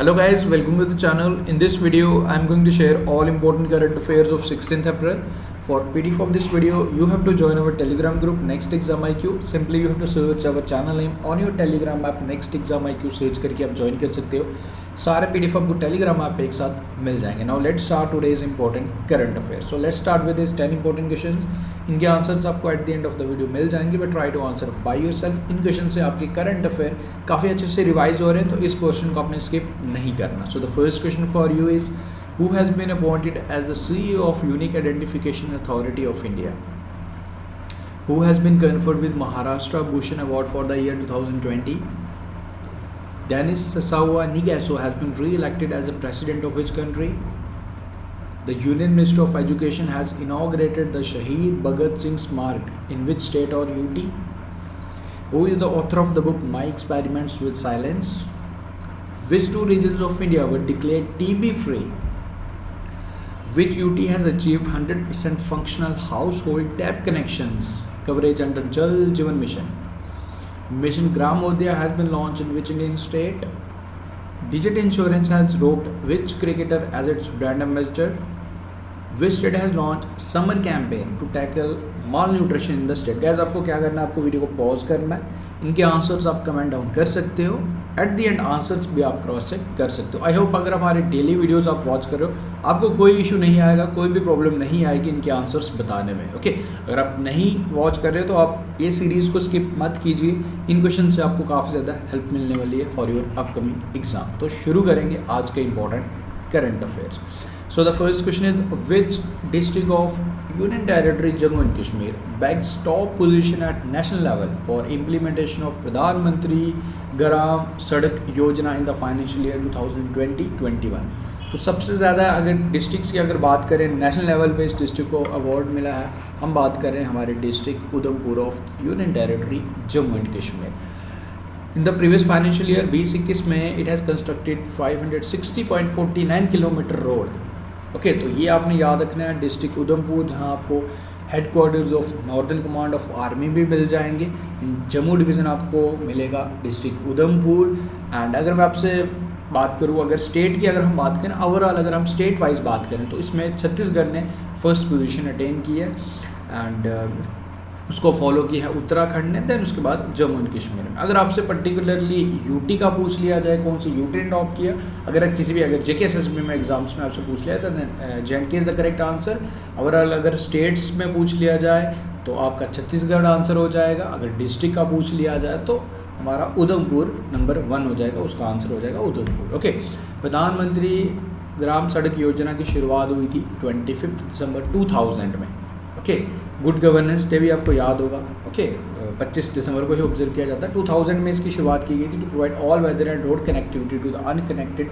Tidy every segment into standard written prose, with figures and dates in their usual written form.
Hello guys, welcome to the channel. In this video, I am going to share all important current affairs of 16th April. For PDF of this video, you have to join our Telegram group Next Exam IQ. Simply you have to search our channel name on your Telegram app Next Exam IQ search करके आप join कर सकते हो. सारे PDF आपको Telegram app पे एक साथ मिल जाएंगे. Now let's start today's important current affairs. So let's start with these 10 important questions. इनके आंसर्स आपको at the end of the video मिल जाएंगे, but try to answer by yourself. इन क्वेश्चन से आपके करंट अफेयर काफ़ी अच्छे से रिवाइज हो रहे हैं, तो इस पोर्शन को आपने स्किप नहीं करना. So the first question for you is who has been appointed as the CEO of unique identification authority of India? Who has been conferred with Maharashtra Bhushan award for the year 2020? Denis Sasawa Nigaso has been re-elected as the president of which country? The Union Minister of Education has inaugurated the Shaheed Bhagat Singh Smark in which state or UT? Who is the author of the book My Experiments with Silence? Which two regions of India were declared TB free? Which UT has achieved 100% functional household tap connections coverage under Jal Jeevan Mission? Mission Gramodaya has been launched in which Indian state? Digit Insurance has roped which cricketer as its brand ambassador? Which state has launched summer campaign to tackle malnutrition in the state? Guys, आपको क्या करना है, आपको video को pause करना है, इनके answers आप कमेंट डाउन कर सकते हो, एट द एंड आंसर्स भी आप क्रॉस चेक कर सकते हो. आई होप अगर हमारे डेली वीडियोस आप वॉच कर रहे हो आपको कोई इशू नहीं आएगा, कोई भी प्रॉब्लम नहीं आएगी इनके आंसर्स बताने में. ओके, अगर आप नहीं वॉच कर रहे हो तो आप ये सीरीज़ को स्किप मत कीजिए. इन क्वेश्चन से आपको काफ़ी ज़्यादा हेल्प मिलने वाली है फॉर योर अपकमिंग एग्जाम. तो शुरू करेंगे आज के important current affairs. So the first question is, which district of Union Territory Jammu and Kashmir bags top position at national level for implementation of Pradhan Mantri Gram Sadak Yojana in the financial year 2020-21? तो सबसे ज़्यादा अगर districts की अगर बात करें, national level पे इस डिस्ट्रिक्ट को अवार्ड मिला है. हम बात करें हमारे district Udhampur of union territory Jammu and Kashmir. In the previous financial year 2021 में it has constructed 560.49 kilometre road. Okay, तो ये आपने याद रखना है. डिस्ट्रिक्ट उधमपुर, जहाँ आपको headquarters of northern command of army भी मिल जाएंगे. जम्मू डिवीज़न आपको मिलेगा डिस्ट्रिक्ट उधमपुर. एंड अगर मैं आपसे बात करूँ, अगर स्टेट की अगर हम बात करें, ओवरऑल अगर हम स्टेट वाइज बात करें तो इसमें छत्तीसगढ़ ने फर्स्ट पोजीशन अटेन की है एंड उसको फॉलो किया है उत्तराखंड ने, देन उसके बाद जम्मू एंड कश्मीर में. अगर आपसे पर्टिकुलरली यूटी का पूछ लिया जाए, कौन सी यूटी ने टॉप किया, अगर किसी भी अगर जेके एसएसबी में एग्जाम्स में आपसे पूछ लिया तो J&K is the correct answer. Overall अगर स्टेट्स में पूछ लिया जाए तो आपका छत्तीसगढ़ आंसर हो जाएगा. अगर डिस्ट्रिक्ट का पूछ लिया जाए तो हमारा उधमपुर नंबर 1 हो जाएगा, उसका आंसर हो जाएगा उधमपुर. ओके, प्रधानमंत्री ग्राम सड़क योजना की शुरुआत हुई थी 25 दिसंबर 2000 में. ओके, गुड गवर्नेंस डे भी आपको याद होगा. ओके, 25 दिसंबर को ही ऑब्जर्व किया जाता है. 2000 में इसकी शुरुआत की गई थी to provide all weather and road connectivity to the unconnected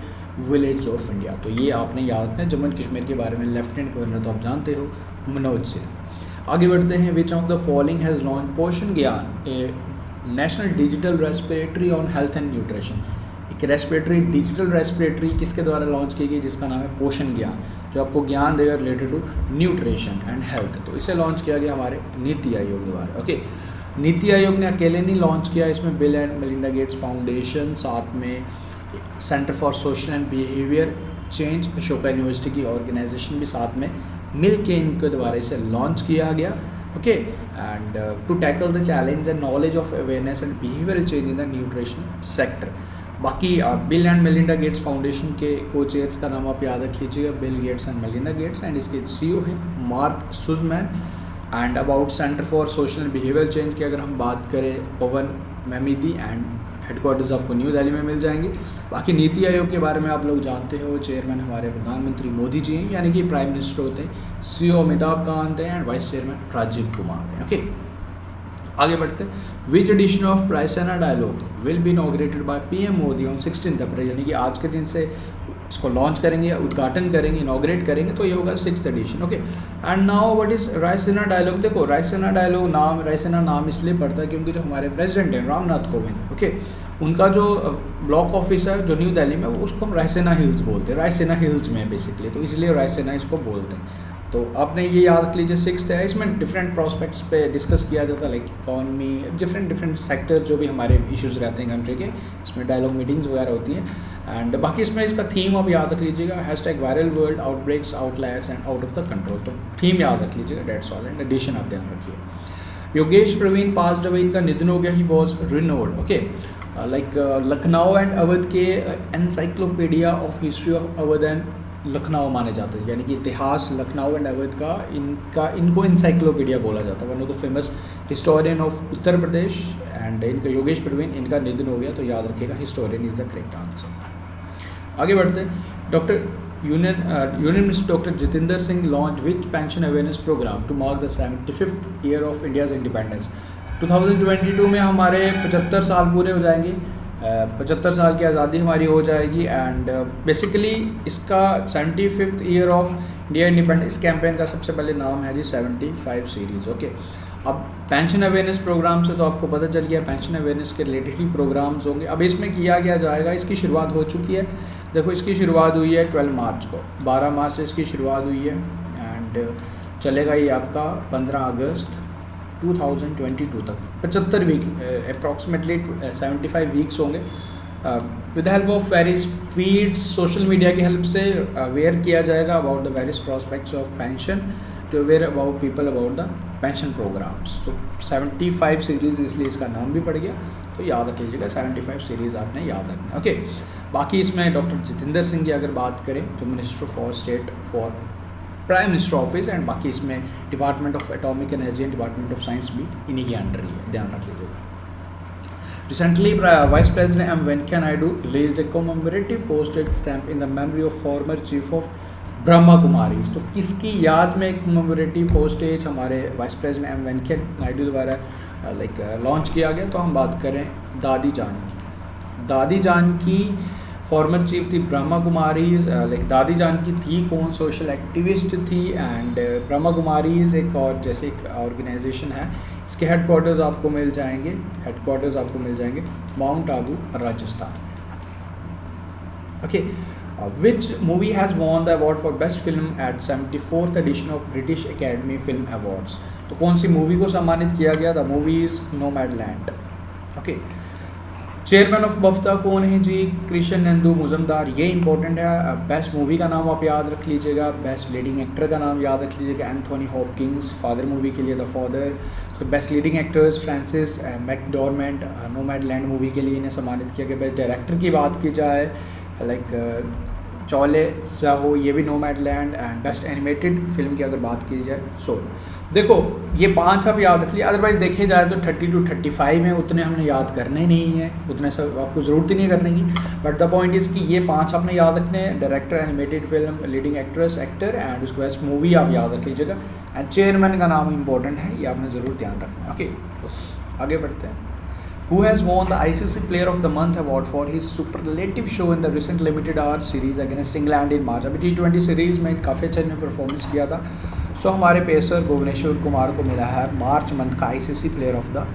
village of India. तो ये आपने याद रखना है. जम्मू एंड कश्मीर के बारे में लेफ्टिनेंट गवर्नर तो आप जानते हो, मनोज सिन्हा. आगे बढ़ते हैं. Which of the following has launch Poshan Gyan, a national digital respiratory on health and nutrition? एक रेस्पिरेटरी डिजिटल रेस्पिरेटरी किसके द्वारा लॉन्च की गई, जिसका नाम है पोषण ज्ञान, जो आपको ज्ञान देगा related to nutrition and health. तो इसे लॉन्च किया गया हमारे नीति आयोग द्वारा. ओके, नीति आयोग ने अकेले नहीं लॉन्च किया, इसमें bill and Melinda Gates foundation, साथ में centre for social and behaviour change, Ashoka university की ऑर्गेनाइजेशन भी साथ में मिल के इनके द्वारा इसे लॉन्च किया गया. Okay, and to tackle the challenge and knowledge of awareness and behavioural change in the nutrition sector. बाकी Bill and Melinda Gates Foundation के को चेयर्स का नाम आप याद रख लीजिएगा, Bill Gates and Melinda Gates, and इसके CEO हैं Mark Suzman. And about centre for social and behaviour change की अगर हम बात करें, पवन मेमिदी, एंड हेडक्वार्टर्स आपको न्यू दिल्ली में मिल जाएंगे. बाकी नीति आयोग के बारे में आप लोग जानते हो, चेयरमैन हमारे प्रधानमंत्री मोदी जी हैं, यानी कि प्राइम मिनिस्टर होते हैं. CEO अमिताभ कांत हैं and vice chairman Rajiv Kumar हैं. ओके, आगे बढ़ते हैं. Which edition of Raisina dialogue will be inaugurated by PM Modi on 16 April? यानी कि आज के दिन से इसको लॉन्च करेंगे या उद्घाटन करेंगे, इनॉग्रेट करेंगे, तो ये होगा 6th edition. Okay, and now what is Raisina dialogue? देखो, रायसेना डायलॉग नाम, रायसेना नाम इसलिए पड़ता है क्योंकि जो हमारे प्रेसिडेंट हैं रामनाथ कोविंद, ओके, उनका जो ब्लॉक ऑफिस है जो न्यू दिल्ली में, वो उसको हम रायसेना हिल्स बोलते हैं. रायसेना हिल्स में बेसिकली, तो इसलिए रायसेना इसको बोलते हैं. तो आपने ये याद रख लीजिए 6th है. इसमें डिफरेंट प्रोस्पेक्ट्स पे डिस्कस किया जाता है, लाइक इकॉनमी, डिफरेंट सेक्टर जो भी हमारे इश्यूज़ रहते हैं कंट्री के, इसमें डायलॉग मीटिंग्स वगैरह होती हैं. एंड बाकी इसमें इसका थीम आप याद रख लीजिएगा, hashtag viral world outbreaks outliers and out of the control, तो थीम याद रख लीजिएगा, डेट्स ऑल। एंड एडिशन आप ध्यान रखिए। योगेश प्रवीण पास्ड अवे, इनका निधन हो गया, he was renowned, okay, like Lucknow and Awadh के encyclopedia of history of Awadh and Lucknow माने जाते हैं, यानी कि इतिहास लखनऊ एंड अवध का इनको इंसाइक्लोपीडिया बोला जाता है, one of the famous historian of Uttar Pradesh. And इनका योगेश प्रवीण, इनका निधन हो गया, तो याद रखिएगा historian is the correct answer. आगे बढ़ते हैं। Union minister doctor Jitendra Singh launch which pension awareness programme to mark the 75th year of India's independence. 2022 में हमारे 75 साल पूरे हो जाएंगे, 75 साल की आज़ादी हमारी हो जाएगी। एंड बेसिकली इसका 75th year of India independence campaign का सबसे पहले नाम है जी 75 सीरीज़, ओके। अब पेंशन अवेयरनेस प्रोग्राम से तो आपको पता चल गया, पेंशन अवेयरनेस के रिलेटेड ही प्रोग्राम्स होंगे। अब इसमें किया गया जाएगा, इसकी शुरुआत हो चुकी है, देखो इसकी शुरुआत हुई है 12 मार्च को, 12 मार्च से इसकी शुरुआत हुई है एंड चलेगा ये आपका 15 अगस्त 2022 तक, 75 वीक, अप्रॉक्सीमेटली 75 वीक्स होंगे। With the help of various tweets, social media की हेल्प से अवेयर किया जाएगा about the various prospects of pension, to aware about people about the pension programmes. तो 75 सीरीज़ इसलिए इसका नाम भी पड़ गया, तो याद रख लीजिएगा 75 सीरीज़ आपने याद रखना, ओके। बाकी इसमें डॉक्टर जितेंद्र सिंह की अगर बात करें तो minister for state for prime minister office, and बाकी इसमें department of atomic energy and department of science भी इन्हीं के अंडर ही है, ध्यान रख लीजिएगा। Recently vice president M Venkaiah Naidu released a commemorative posted stamp in the memory of former chief of Brahma Kumaris. तो किसकी याद में एक कॉमेमोरेटिव पोस्टेज हमारे vice president M Venkaiah Naidu द्वारा लाइक लॉन्च किया गया, तो हम बात करें दादी जान की। दादी जान की फॉर्मर चीफ थी ब्रह्मा कुमारीज, लाइक दादी जान की थी कौन, सोशल एक्टिविस्ट थी। एंड ब्रह्मा कुमारीज एक और जैसे एक ऑर्गेनाइजेशन है, इसके हेडक्वार्टर्स आपको मिल जाएंगे Mount Abu, Rajasthan, okay. Which movie has won the award for best film at 74th edition of British Academy Film Awards. तो कौन सी मूवी को सम्मानित किया गया? The movie is Nomadland, okay. Chairman of BAFTA कौन है जी? कृष्ण नंदू मुजमदार, ये इंपॉर्टेंट है। बेस्ट मूवी का नाम आप याद रख लीजिएगा, बेस्ट लीडिंग एक्टर का नाम याद रख लीजिएगा एंथोनी हॉपकिंस, फादर मूवी के लिए द फादर। तो best leading actors Francis McDormand, Nomadland movie के लिए इन्हें सम्मानित किया गया। बेस्ट डायरेक्टर की बात की जाए लाइक चौले साहो, ये भी Nomadland. And best animated film की अगर बात की जाए सोल। देखो ये 5 आप याद रख लिए, अदरवाइज देखे जाए तो 30 to 35 में उतने हमने याद करने नहीं है, उतने सब आपको ज़रूरत ही नहीं करने की। बट द पॉइंट इज़ कि ये 5 आपने याद रखने हैं, director, animated film, leading actress, actor and उसके बाद मूवी आप याद रख लीजिएगा। एंड चेयरमैन का नाम इंपॉर्टेंट है, ये आपने ज़रूर ध्यान रखना है, ओके। आगे बढ़ते हैं। Who has won the ICC Player of the Month award for his superlative show in the recent limited hours series against England in March? अभी T20 सीरीज़ में काफ़ी अच्छा ने परफॉर्मेंस किया था। सो हमारे पेसर भुवनेश्वर कुमार को मिला है मार्च मंथ का ICC player of the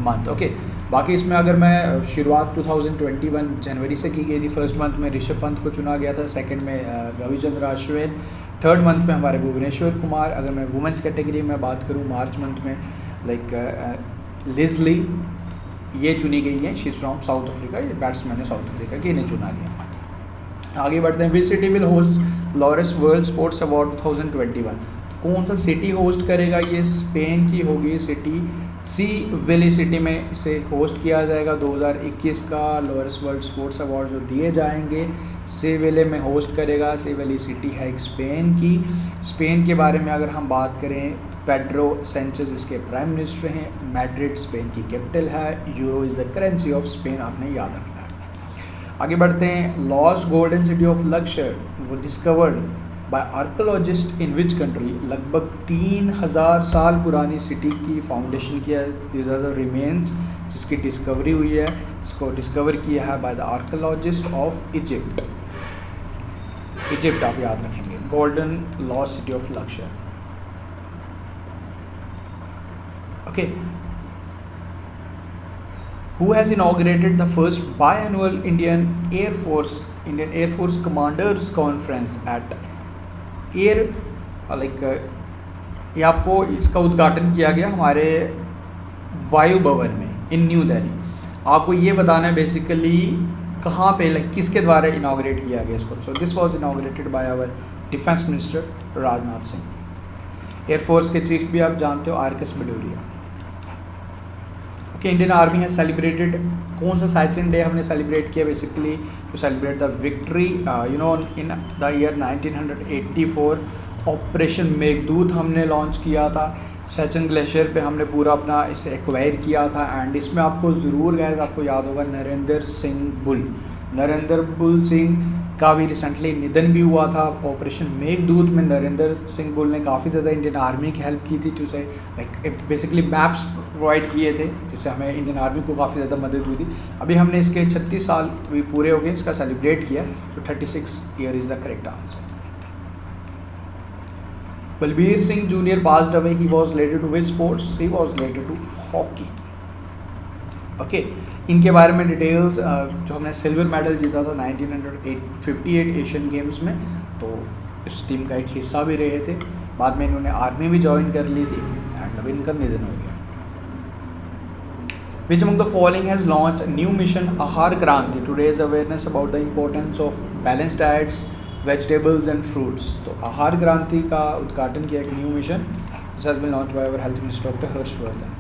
month, okay. बाकी इसमें अगर मैं शुरुआत 2021 जनवरी से की गई थी। फर्स्ट मंथ में ऋषभ पंत को चुना गया था, सेकंड में रविचंद्र अश्विन, थर्ड मंथ में हमारे भुवनेश्वर कुमार। अगर मैं वुमेंस कैटेगरी में बात करूँ, मार्च मंथ में लाइक लिजली ये चुनी गई है, she is from south Africa, ये बैट्समैन है साउथ अफ्रीका की, इन्हें चुना गया। आगे बढ़ते हैं। Which city will host Laureus world sports award 2021? कौन सा सिटी होस्ट करेगा? ये स्पेन की होगी सिटी सी वेले सिटी में इसे होस्ट किया जाएगा। 2021 का लॉरेस वर्ल्ड स्पोर्ट्स अवार्ड जो दिए जाएंगे सी वेले में होस्ट करेगा। सी वेले सिटी है एक स्पेन की। स्पेन के बारे में अगर हम बात करें, पेड्रो सेंचेज इसके प्राइम मिनिस्टर हैं। मैड्रिड स्पेन की कैपिटल है। Euro is the currency of Spain, आपने याद रखना है। आगे बढ़ते हैं। Lost golden city of Luxor वो discovered by archaeologist in which country? लगभग 3000 साल पुरानी सिटी की फाउंडेशन किया है। दिस आर द रिमेन्स जिसकी डिस्कवरी हुई है, इसको डिस्कवर किया है by the archaeologist of Egypt. Egypt आप याद रखेंगे। Golden lost city of Laksar, okay. Who has inaugurated the first biannual Indian Air Force Commanders Conference at Air ये आपको इसका उद्घाटन किया गया हमारे वायु भवन में इन न्यू दिल्ली। आपको ये बताना है बेसिकली कहाँ पे लाइक किसके द्वारा इनाग्रेट किया गया इसको? So this was inaugurated by our defence minister Rajnath Singh. Air force के चीफ भी आप जानते हो RKS Bhadauria. Okay, Indian army है सेलिब्रेटेड, कौन सा साइचिन डे हमने सेलिब्रेट किया? Basically to celebrate the victory in the year 1984 operation Meghdoot हमने लॉन्च किया था। सचिन ग्लेशियर पे हमने पूरा अपना इसे एक्वायर किया था। एंड इसमें आपको ज़रूर गाइस आपको याद होगा नरेंद्र बुल सिंह का भी रिसेंटली निधन भी हुआ था। ऑपरेशन मेघदूत में नरेंद्र सिंह बुल ने काफ़ी ज़्यादा इंडियन आर्मी की हेल्प की थी, टू से लाइक बेसिकली मैप्स प्रोवाइड किए थे जिससे हमें इंडियन आर्मी को काफ़ी ज़्यादा मदद हुई थी। अभी हमने इसके 36 साल भी पूरे हो गए इसका सेलिब्रेट किया, तो 36 year is the correct answer. Balbir Singh junior passed away. He was related to which sports? He was related to hockey. Okay, इनके बारे में डिटेल्स जो हमने सिल्वर मेडल जीता था 1958 एशियन गेम्स में, तो इस टीम का एक हिस्सा भी रहे थे। बाद में इन्होंने आर्मी भी ज्वाइन कर ली थी एंड अब इनका निधन हो गया। Which among the following has launched a new mission Ahar Kranti to raise awareness about the importance of balanced diets, vegetables and fruits? तो आहार क्रांति का उद्घाटन किया एक new mission, this has been launched by our health minister doctor Harshvardhan.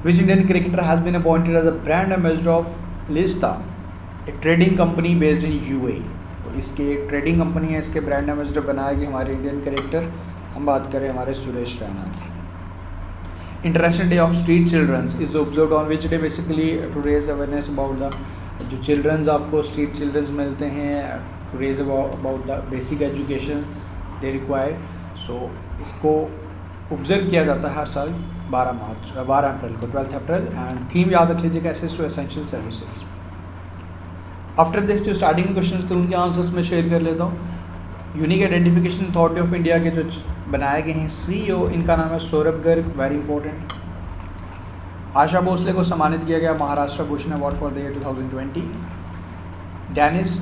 Which Indian cricketer has been appointed as a brand ambassador of Lista, a trading company based in UAE? तो इसके trading company है, इसके brand ambassador बनाया गया हमारे Indian cricketer, हम बात करें हमारे सुरेश रैना की। International day of street childrens is observed on which day? Basically to raise awareness about the जो चिल्ड्रंस आपको स्ट्रीट चिल्ड्रंस मिलते हैं, to raise about the basic education they require. So इसको ऑब्जर्व किया जाता है हर साल 12 अप्रैल को, 12 अप्रैल। एंड थीम याद रख लीजिएगा access to essential services. After this जो स्टार्टिंग क्वेश्चन थे उनके आंसर्स में शेयर कर लेता हूँ। Unique identification authority of India के जो बनाए गए हैं CEO, इनका नाम है सौरभ गर्ग, वेरी इंपॉर्टेंट। आशा भोसले को सम्मानित किया गया Maharashtra Bhushan award for the year 2020। Denis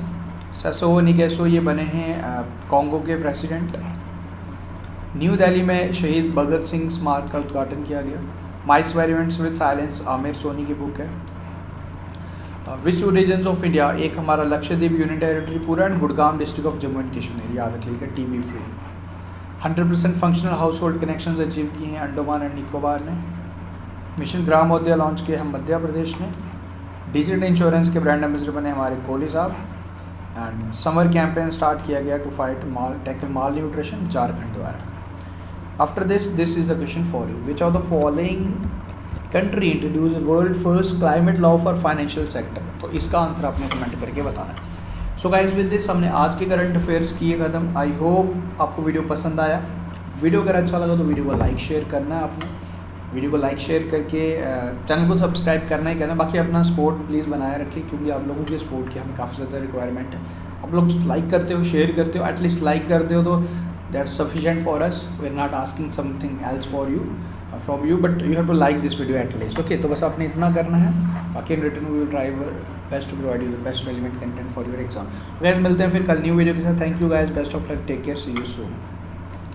Sassou Nguesso ये बने हैं कॉन्गो के प्रेसिडेंट। न्यू दिल्ली में शहीद भगत सिंह स्मारक का उद्घाटन किया गया। Mice variants with silence Aamir Soni की बुक है। विच रीजन्स ऑफ इंडिया, एक हमारा लक्षद्वीप यूनियन टेरिटरी पूरा and Gurgaon district of Jammu and Kashmir, याद रखिएगा TB free. 100% functional household connection achieve किए हैं अंडमान एंड निकोबार ने। मिशन ग्रामोदय लॉन्च किए हम मध्य प्रदेश ने। डिजिटल इंश्योरेंस के ब्रांड एम्बेसडर बने हमारे कोहली साहब। एंड समर कैंपेन स्टार्ट किया गया to fight tackle malnutrition Jharkhand द्वारा। After this is the question for you, which of the following country introduce world first climate law for financial sector? तो इसका answer आपने comment करके बताना है। So guys with this हमने आज के करंट अफेयर्स किए खत्म। आई होप आपको वीडियो पसंद आया। वीडियो अगर अच्छा लगा तो वीडियो को लाइक शेयर करना है आपने, वीडियो को लाइक शेयर करके चैनल को सब्सक्राइब करना ही करना। बाकी अपना सपोर्ट प्लीज़ बनाए रखें क्योंकि आप लोगों के सपोर्ट की हमें काफ़ी ज़्यादा रिक्वायरमेंट है। आप लोग लाइक करते हो, शेयर करते हो, एटलीस्ट लाइक करते हो तो that's sufficient for us. We are not asking something else for you from you, but you have to like this video at least. Okay, तो बस आपने इतना करना है। बाकी in return we will try best to provide you the best relevant content for your exam. Guys मिलते हैं फिर कल न्यू वीडियो के साथ। Thank you guys, best of luck, take care, see you soon.